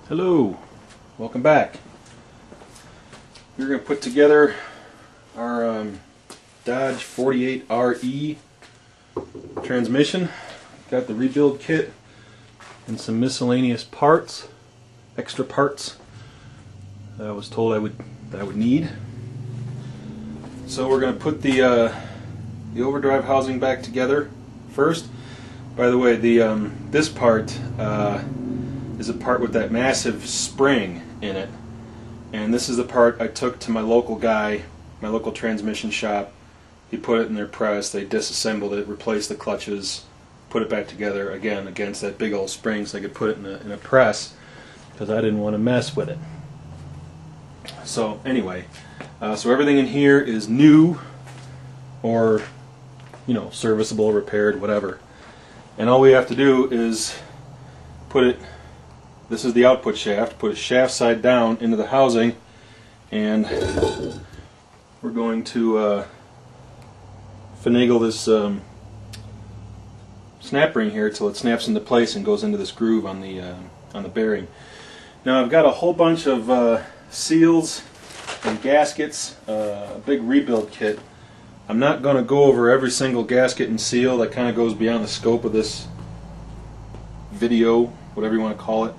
Hello, welcome back. We're going to put together our Dodge 48RE transmission. Got the rebuild kit and some miscellaneous parts, extra parts that I was told that I would need. So we're going to put the overdrive housing back together first. By the way, this part is a part with that massive spring in it, and this is the part I took to my local guy, my local transmission shop. He put it in their press, they disassembled it, replaced the clutches, put it back together again against that big old spring so I could put it in a press because I didn't want to mess with it. So anyway, so everything in here is new or, you know, serviceable, repaired, whatever. And all we have to do is put it, this is the output shaft, put it shaft side down into the housing, and we're going to finagle this snap ring here till it snaps into place and goes into this groove on the bearing. Now I've got a whole bunch of seals and gaskets, a big rebuild kit. I'm not going to go over every single gasket and seal. That kind of goes beyond the scope of this video, whatever you want to call it.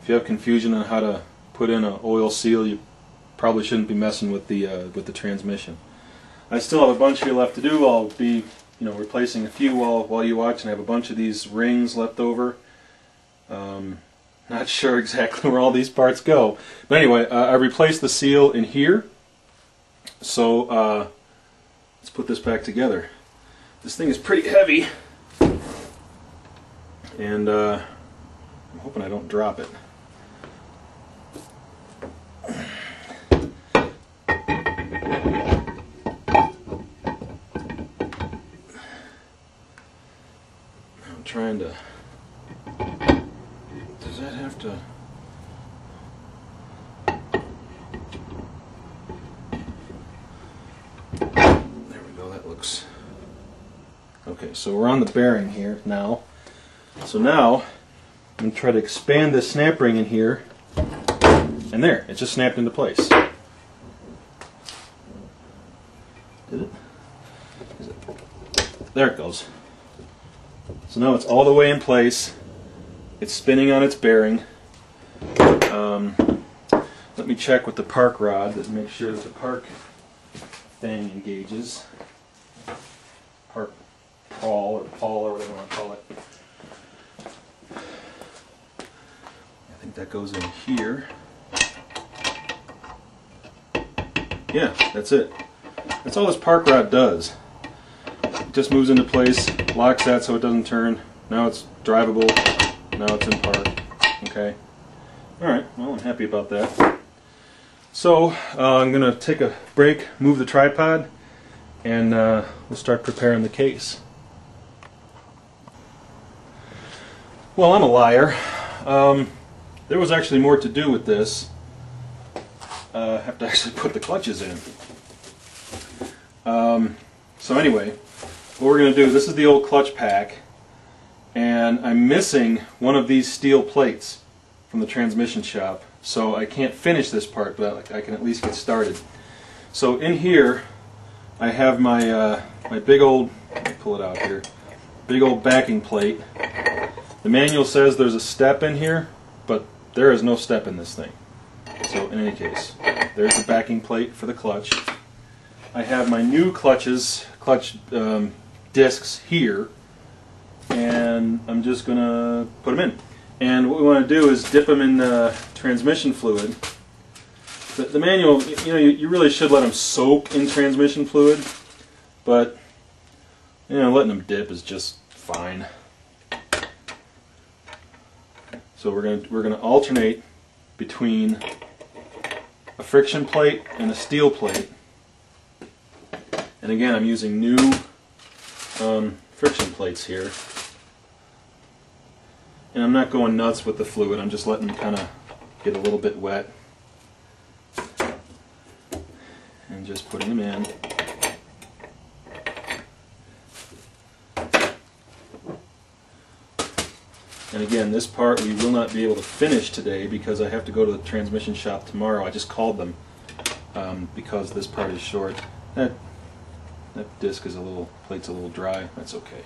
If you have confusion on how to put in an oil seal, you probably shouldn't be messing with the transmission. I still have a bunch here left to do. I'll be, replacing a few while you watch, and I have a bunch of these rings left over. Not sure exactly where all these parts go, but anyway, I replaced the seal in here. So let's put this back together. This thing is pretty heavy, and I'm hoping I don't drop it. I'm trying to... Does that have to... There we go, that looks... Okay, so we're on the bearing here now. So now I'm going to try to expand this snap ring in here, and there, it just snapped into place. Did it? There it goes. So now it's all the way in place. It's spinning on its bearing. Let me check with the park rod to make sure that the park thing engages. Park pawl or whatever you want to call it. I think that goes in here. Yeah, that's it. That's all this park rod does. It just moves into place, locks that so it doesn't turn. Now it's drivable. Now it's in park. Okay. Alright, well, I'm happy about that. So, I'm going to take a break, move the tripod, and we'll start preparing the case. Well, I'm a liar. There was actually more to do with this. I have to actually put the clutches in. So anyway, what we're going to do, this is the old clutch pack, and I'm missing one of these steel plates from the transmission shop, so I can't finish this part, but I can at least get started. So in here I have my my big old, let me pull it out here, big old backing plate. The manual says there's a step in here, but there is no step in this thing. So in any case, there's the backing plate for the clutch. I have my new clutch discs here, and I'm just going to put them in. And what we want to do is dip them in transmission fluid. The manual, you really should let them soak in transmission fluid, but letting them dip is just fine. So we're going to alternate between a friction plate and a steel plate. And again, I'm using new friction plates here. And I'm not going nuts with the fluid, I'm just letting them kind of get a little bit wet. And just putting them in. And again, this part we will not be able to finish today because I have to go to the transmission shop tomorrow. I just called them because this part is short. That disc is plate's a little dry. That's okay.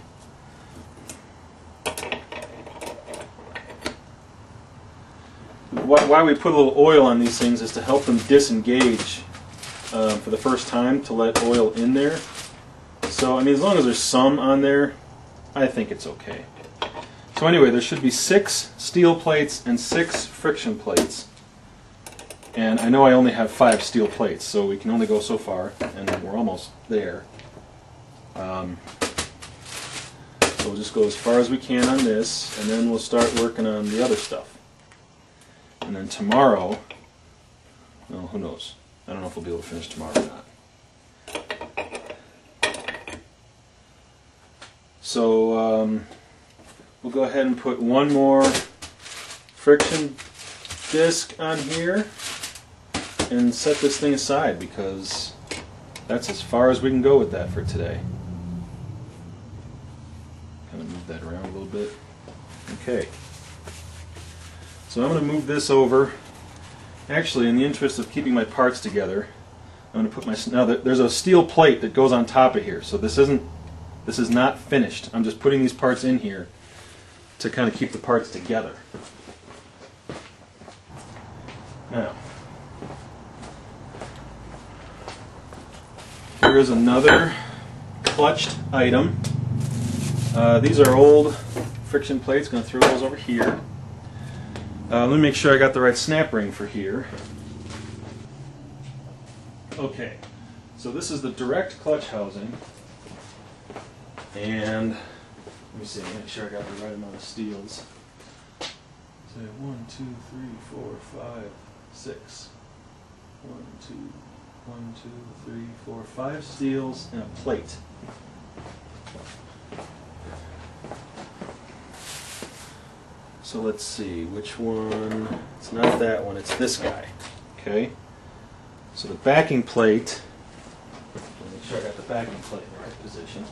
Why we put a little oil on these things is to help them disengage for the first time, to let oil in there. So, I mean, as long as there's some on there, I think it's okay. So anyway, there should be 6 steel plates and 6 friction plates. And I know I only have 5 steel plates, so we can only go so far, and we're almost there. So we'll just go as far as we can on this, and then we'll start working on the other stuff. And then tomorrow, well, who knows? I don't know if we'll be able to finish tomorrow or not. So we'll go ahead and put one more friction disc on here and set this thing aside, because that's as far as we can go with that for today. Kind of move that around a little bit. Okay. So I'm going to move this over. Actually, in the interest of keeping my parts together, I'm going to put my... Now, there's a steel plate that goes on top of here, so this is not finished. I'm just putting these parts in here to kind of keep the parts together. Now, here is another clutched item. These are old friction plates. Going to throw those over here. Let me make sure I got the right snap ring for here. Okay, so this is the direct clutch housing. And let me see, make sure I got the right amount of steels. So 1, 2, 3, 4, 5, 6. 1, 2, 1, 2, 3, 4, 5 steels and a plate. So let's see, which one? It's not that one, it's this guy. Okay. So the backing plate, make sure I got the backing plate in the right position.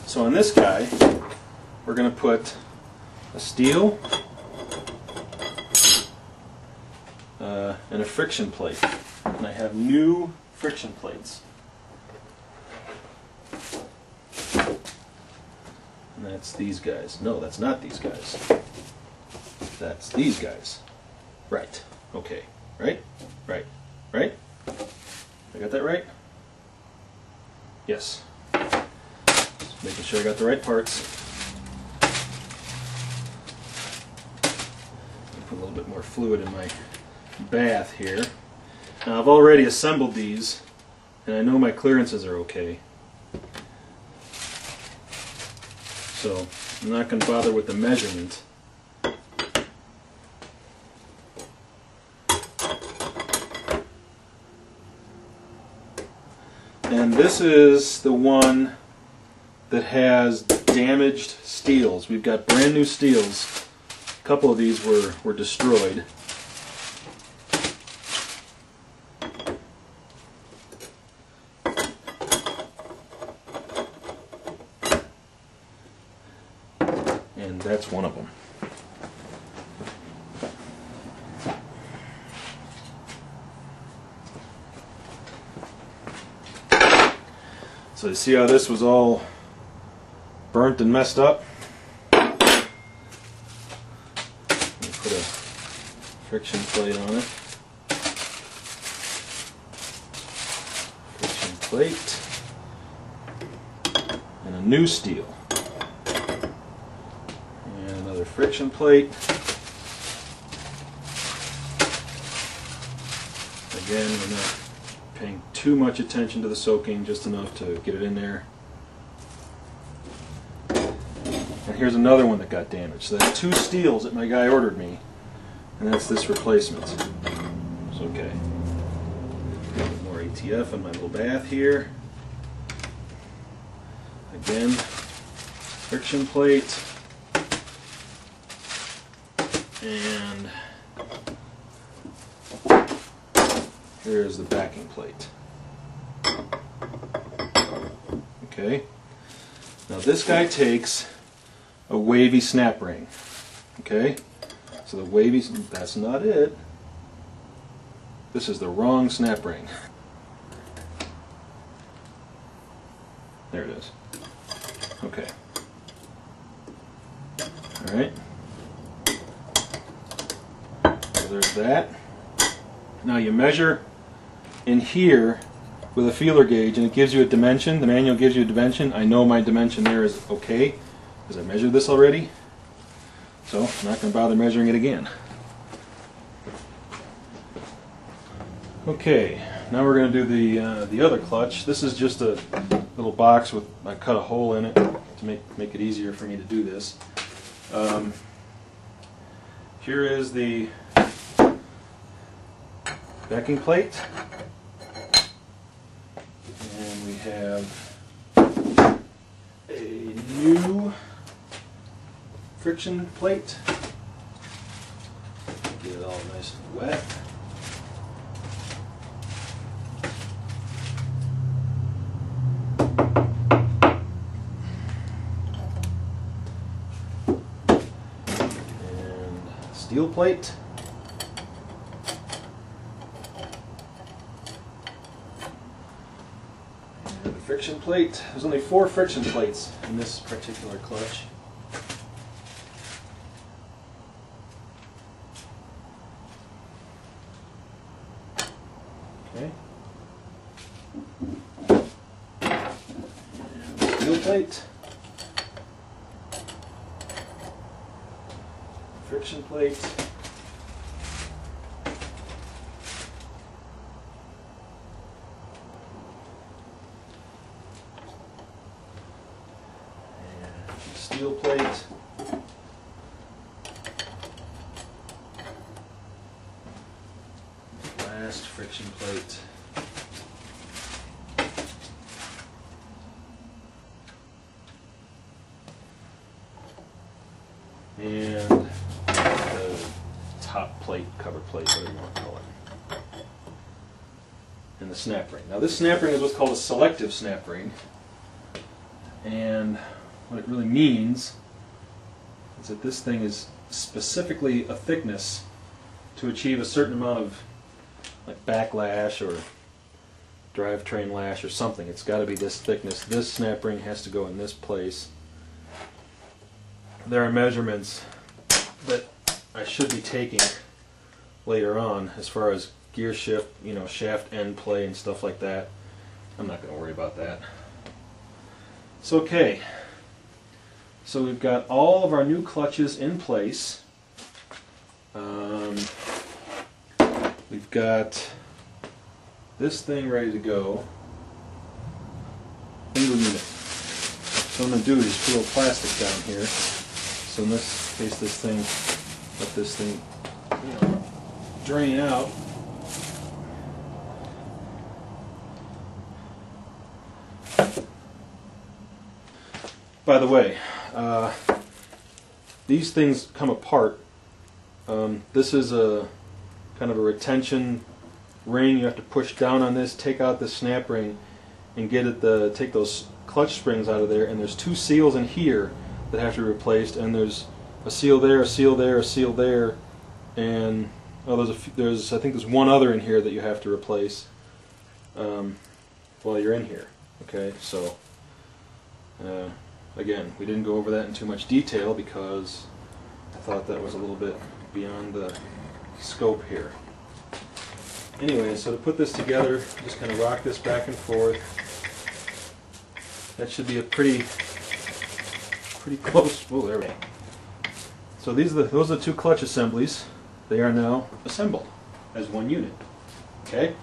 So on this guy, we're going to put a steel and a friction plate. And I have new friction plates. And that's these guys. No, that's not these guys. That's these guys. Right. Okay. Right? Right. Right? I got that right? Yes. Just making sure I got the right parts. Put a little bit more fluid in my bath here. Now I've already assembled these, and I know my clearances are okay. So I'm not going to bother with the measurement. And this is the one that has damaged steels. We've got brand new steels. A couple of these were destroyed. And that's one of them. So you see how this was all burnt and messed up? Put a friction plate on it. Friction plate. And a new steel. And another friction plate. Again, we're not paying too much attention to the soaking, just enough to get it in there. And here's another one that got damaged. So that's 2 steels that my guy ordered me, and that's this replacement. It's okay. A little bit more ATF on my little bath here. Again, friction plate. And here's the backing plate. Okay. Now this guy takes a wavy snap ring. Okay? So the wavy, that's not it. This is the wrong snap ring. There it is. Okay. Alright. So there's that. Now you measure in here with a feeler gauge and it gives you a dimension. The manual gives you a dimension. I know my dimension there is okay because I measured this already. So I'm not going to bother measuring it again. Okay, now we're going to do the other clutch. This is just a little box with, I cut a hole in it to make it easier for me to do this. Here is the backing plate, and we have a new friction plate. Get it all nice and wet. Steel plate. And the friction plate. There's only 4 friction plates in this particular clutch. Okay. And steel plate. Friction plate, and steel plate, last friction plate, and top plate, cover plate, whatever you want to call it. And the snap ring. Now this snap ring is what's called a selective snap ring. And what it really means is that this thing is specifically a thickness to achieve a certain amount of like backlash or drivetrain lash or something. It's got to be this thickness. This snap ring has to go in this place. There are measurements that I should be taking later on as far as gear shift, you know, shaft end play and stuff like that. I'm not going to worry about that. It's okay. So we've got all of our new clutches in place. We've got this thing ready to go. Single unit. So what I'm going to do is just put a little plastic down here. So in this case, this thing, let this thing, you know, drain out. By the way, these things come apart. This is a kind of a retention ring. You have to push down on this, take out the snap ring, and get it take those clutch springs out of there. And there's 2 seals in here that have to be replaced, and there's a seal there, a seal there, a seal there, and there's I think there's one other in here that you have to replace while you're in here. Okay, so again, we didn't go over that in too much detail because I thought that was a little bit beyond the scope here. Anyway, so to put this together, just kind of rock this back and forth. That should be a pretty close. Oh, there we go. So those are the 2 clutch assemblies. They are now assembled as one unit. Okay.